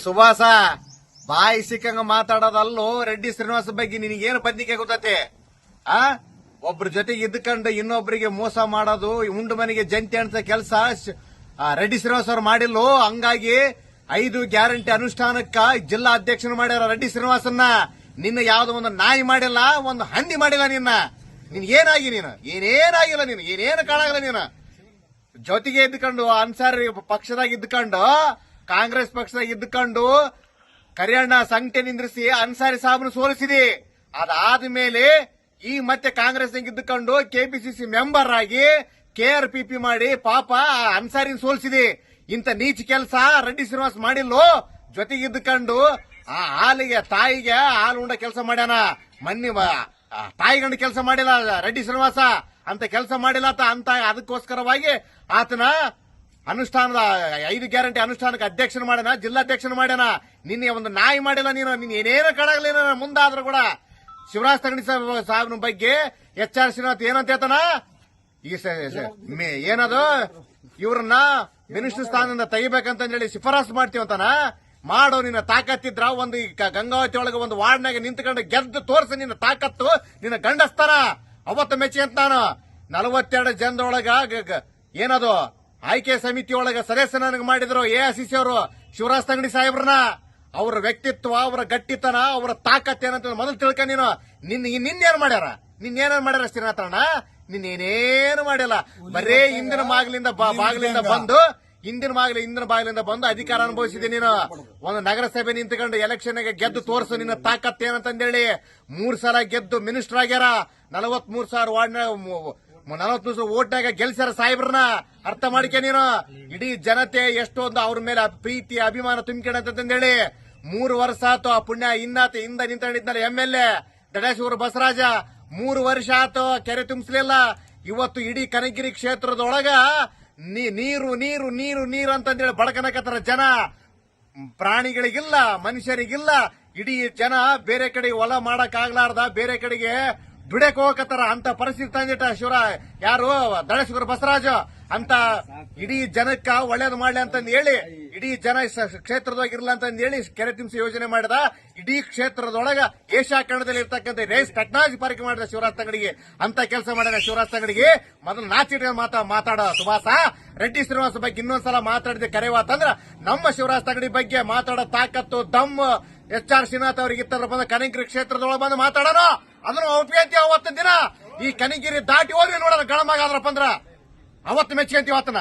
ಸುಭಾಸ, ಬಾಯಿ ಸಿಕ್ಕಂಗ ಮಾತಾಡೋದಲ್ಲೋ ರೆಡ್ಡಿ ಶ್ರೀನಿವಾಸ ಬಗ್ಗೆ ನಿನಗೇನು ಪತ್ರಿಕೆ ಗೊತ್ತತೆ? ಒಬ್ರ ಜೊತೆಗೆ ಇದ್ಕೊಂಡು ಇನ್ನೊಬ್ಬರಿಗೆ ಮೋಸ ಮಾಡೋದು, ಉಂಡು ಮನೆಗೆ ಜಂತಿ ಅನ್ಸ ಕೆಲಸ ರೆಡ್ಡಿ ಶ್ರೀನಿವಾಸ ಅವ್ರು ಮಾಡಿಲ್ಲೋ. ಹಂಗಾಗಿ 5 ಗ್ಯಾರಂಟಿ ಅನುಷ್ಠಾನಕ್ಕ ಜಿಲ್ಲಾ ಅಧ್ಯಕ್ಷನ ಮಾಡ್ಯಾರ ರೆಡ್ಡಿ ಶ್ರೀನಿವಾಸನ್ನ. ನಿನ್ನ ಯಾವ್ದೋ ಒಂದು ನಾಯಿ ಮಾಡಿಲ್ಲ, ಒಂದು ಹಂದಿ ಮಾಡಿಲ್ಲ. ನೀನ್ ಏನಾಗಿ ಏನೇನಾಗಿಲ್ಲ, ಏನೇನು ಕಾಣಾಗಿಲ್ಲ. ನೀನು ಜೊತೆಗೆ ಇದ್ಕೊಂಡು ಅನ್ಸಾರಿ ಪಕ್ಷದಾಗ ಇದ್ಕೊಂಡು, ಕಾಂಗ್ರೆಸ್ ಪಕ್ಷದಾಗ ಇದ್ಕೊಂಡು ಕರಿಯಣ್ಣ ಸಂಘಟನೆ ನಿಂದ್ರಿಸಿ ಅನ್ಸಾರಿ ಸಾಬ್ನ ಸೋಲಿಸಿದಿ. ಅದಾದ್ಮೇಲೆ ಈ ಮತ್ತೆ ಕಾಂಗ್ರೆಸ್ ಇದ್ದುಕೊಂಡು ಕೆಪಿಸಿಸಿ ಮೆಂಬರ್ ಆಗಿ KRPP ಮಾಡಿ ಪಾಪ ಅನ್ಸಾರಿನ ಸೋಲಿಸಿದಿ. ಇಂತ ನೀಚ ಕೆಲಸ ರೆಡ್ಡಿ ಶ್ರೀನಿವಾಸ್ ಮಾಡಿಲ್ಲೋ. ಜೊತೆಗೆ ಇದ್ದುಕೊಂಡು ಆ ಹಾಲಿಗೆ ತಾಯಿಗೆ ಹಾಲು ಉಂಡ ಕೆಲಸ ಮಾಡ್ಯಾನ. ಮನ್ನಿ ತಾಯಿಗಂಡ ಕೆಲಸ ಮಾಡಿಲ್ಲ ರೆಡ್ಡಿ ಶ್ರೀನಿವಾಸ. ಅಂತ ಕೆಲಸ ಮಾಡಿಲ್ಲ ಅಂತ ಅದಕ್ಕೋಸ್ಕರವಾಗಿ ಆತನ ಅನುಷ್ಠಾನದ 5 ಗ್ಯಾರಂಟಿ ಅನುಷ್ಠಾನಕ್ಕೆ ಅಧ್ಯಕ್ಷನ ಮಾಡ್ಯಾನ, ಜಿಲ್ಲಾಧ್ಯಕ್ಷನ ಮಾಡ್ಯಾನ. ನಿನ್ನೆ ಒಂದು ನಾಯಿ ಮಾಡಿಲ್ಲ. ನೀನು ಏನೇನು ಕಾಣಾಗಲಿಲ್ಲ. ಮುಂದಾದ್ರೂ ಕೂಡ ಶಿವರಾಜ್ ತಂಗಡಿ ಸಾಹೇಬ್ನ ಬಗ್ಗೆ HR ಶ್ರೀನಿವಾಸ್ ಏನಂತ ಹೇಳ್ತಾನ? ಏನದು ಇವ್ರನ್ನ ಮಿನಿಸ್ಟರ್ ಸ್ಥಾನದಿಂದ ತೆಗಿಬೇಕಂತ ಹೇಳಿ ಶಿಫಾರಸು ಮಾಡ್ತೀವಂತಾನ. ಮಾಡೋ ನಿನ್ನ ತಾಕತ್ತಿದ್ರ ಒಂದು ಗಂಗಾವತಿ ಒಳಗೆ ಒಂದು ವಾರ್ಡ್ನಾಗ ನಿಂತ್ಕೊಂಡು ಗೆದ್ದು ತೋರ್ಸ ನಿನ್ನ ತಾಕತ್ತು, ನಿನ್ನ ಗಂಡಸ್ತಾನ. ಅವತ್ತು ಮೆಚ್ಚಿ ಅಂತ ನಾನು 42 ಜನದೊಳಗ ಏನದು ಆಯ್ಕೆ ಸಮಿತಿ ಒಳಗ ಸದಸ್ಯ ನನಗೆ ಮಾಡಿದ್ರು AICC ಅವರು ಶಿವರಾಜ್ ತಂಗಡಿ ಸಾಹೇಬ್ರನ್ನ. ಅವರ ವ್ಯಕ್ತಿತ್ವ, ಅವರ ಗಟ್ಟಿತನ, ಅವರ ತಾಕತ್ ಏನಂತ ಮೊದಲು ತಿಳ್ಕ. ನಿನ್ನೇನು ಮಾಡ್ಯಾರ ಶ್ರೀನಾಥಣ್ಣ? ನಿನ್ನೇನೇನು ಮಾಡಿಲ್ಲ. ಬರೇ ಹಿಂದಿನ ಬಾಗಿಲಿಂದ ಬಂದು ಅಧಿಕಾರ ಅನುಭವಿಸಿದೆ. ನೀನು ಒಂದು ನಗರಸಭೆ ನಿಂತ್ಕೊಂಡು ಎಲೆಕ್ಷನ್ ಗೆದ್ದು ತೋರಿಸು ನಿನ್ನ ತಾಕತ್ ಏನಂತಂದೇಳಿ. 3 ಸಲ ಗೆದ್ದು ಮಿನಿಸ್ಟರ್ ಆಗ್ಯಾರ. 43,000 ವಾರ್ಡ್ನಾಗ 43 ಓಟ್ನಾಗ ಗೆಲ್ಸ್ಯಾರ ಸಾಹೇಬ್ರನ್ನ. ಅರ್ಥ ಮಾಡಿಕೆ ನೀನು. ಇಡೀ ಜನತೆ ಎಷ್ಟೊಂದು ಅವ್ರ ಮೇಲೆ ಪ್ರೀತಿ ಅಭಿಮಾನ ತುಂಬಿಕೊಂಡಂತಂದೇಳಿ 3 ವರ್ಷ ಆತು. ಆ ಪುಣ್ಯ ಹಿಂದ ನಿಂತಿದ್ದಾರೆ MLA ದಡೇಶ್ವರ ಬಸವರಾಜ. 3 ವರ್ಷ ಆತು, ಕೆರೆ ತುಂಬಿಸ್ಲಿಲ್ಲ. ಇವತ್ತು ಇಡೀ ಕನಗಿರಿ ಕ್ಷೇತ್ರದೊಳಗ ನೀರು ನೀರು ನೀರು ನೀರು ಅಂತಂದೇಳಿ ಬಡಕನಕತ್ತಾರ ಜನ. ಪ್ರಾಣಿಗಳಿಗಿಲ್ಲ, ಮನುಷ್ಯರಿಗಿಲ್ಲ. ಇಡೀ ಜನ ಬೇರೆ ಕಡೆಗೆ ಹೊಲ ಮಾಡಕ್ ಆಗ್ಲಾರ್ದ ಬೇರೆ ಕಡೆಗೆ ದುಡಕ್ ಹೋಗಕತ್ತಾರ. ಅಂತ ಪರಿಸ್ಥಿತಿ ತಂದಿಟ್ಟ ಯಾರು ದಡೇಶ್ವರ ಬಸವರಾಜ. ಅಂತ ಇಡೀ ಜನಕ್ಕ ಒಳ್ಳೇದು ಮಾಡ್ಲಿ ಅಂತಂದು ಹೇಳಿ, ಇಡೀ ಜನ ಕ್ಷೇತ್ರದಾಗ ಇರ್ಲ ಅಂತಂದು ಹೇಳಿ ಕೆರೆ ತುಂಬಿಸಿ ಯೋಜನೆ ಮಾಡಿದ. ಇಡೀ ಕ್ಷೇತ್ರದೊಳಗ ಏಷ್ಯಾ ಖಂಡದಲ್ಲಿ ಇರ್ತಕ್ಕಂಥ ರೇಸ್ ಟೆಕ್ನಾಲಜಿ ಪಾರ್ಕ್ ಮಾಡಿದ ಶಿವರಾಜ್ ತಂಗಡಿಗೆ. ಅಂತ ಕೆಲಸ ಮಾಡಿದ ಶಿವರಾಜ್ ತಂಗಡಿಗೆ. ಮೊದಲು ನಾಚಿಟ ಮಾತಾಡೋ ಸುಭಾಸ. ರೆಡ್ಡಿ ಶ್ರೀನಿವಾಸ ಬಗ್ಗೆ ಇನ್ನೊಂದ್ಸಲ ಮಾತಾಡಿದ ಕರೆವಾತಂದ್ರ ನಮ್ಮ ಶಿವರಾಜ್ ತಂಗಡಿ ಬಗ್ಗೆ ಮಾತಾಡೋ ತಾಕತ್ತು ದಮ್ಮು HR ಶ್ರೀನಾಥ್ ಅವ್ರಿಗೆ ಇತ್ತಂದ್ರ ಬಂದ ಕನಗಿರಿ ಕ್ಷೇತ್ರದೊಳಗೆ ಬಂದು ಮಾತಾಡೋಣ. ಅದನ್ನು ಒಪ್ಪಿಗೆ ಅವತ್ತಿನ ದಿನ ಈ ಕನಗಿರಿ ದಾಟಿ ಹೋಗಿ ನೋಡೋಣ. ಗಳಮಾಗಾದ್ರಪ್ಪ ಅಂದ್ರ ಅವತ್ತು ಮೆಚ್ಕೊಂತೀವಿ ಆತನ.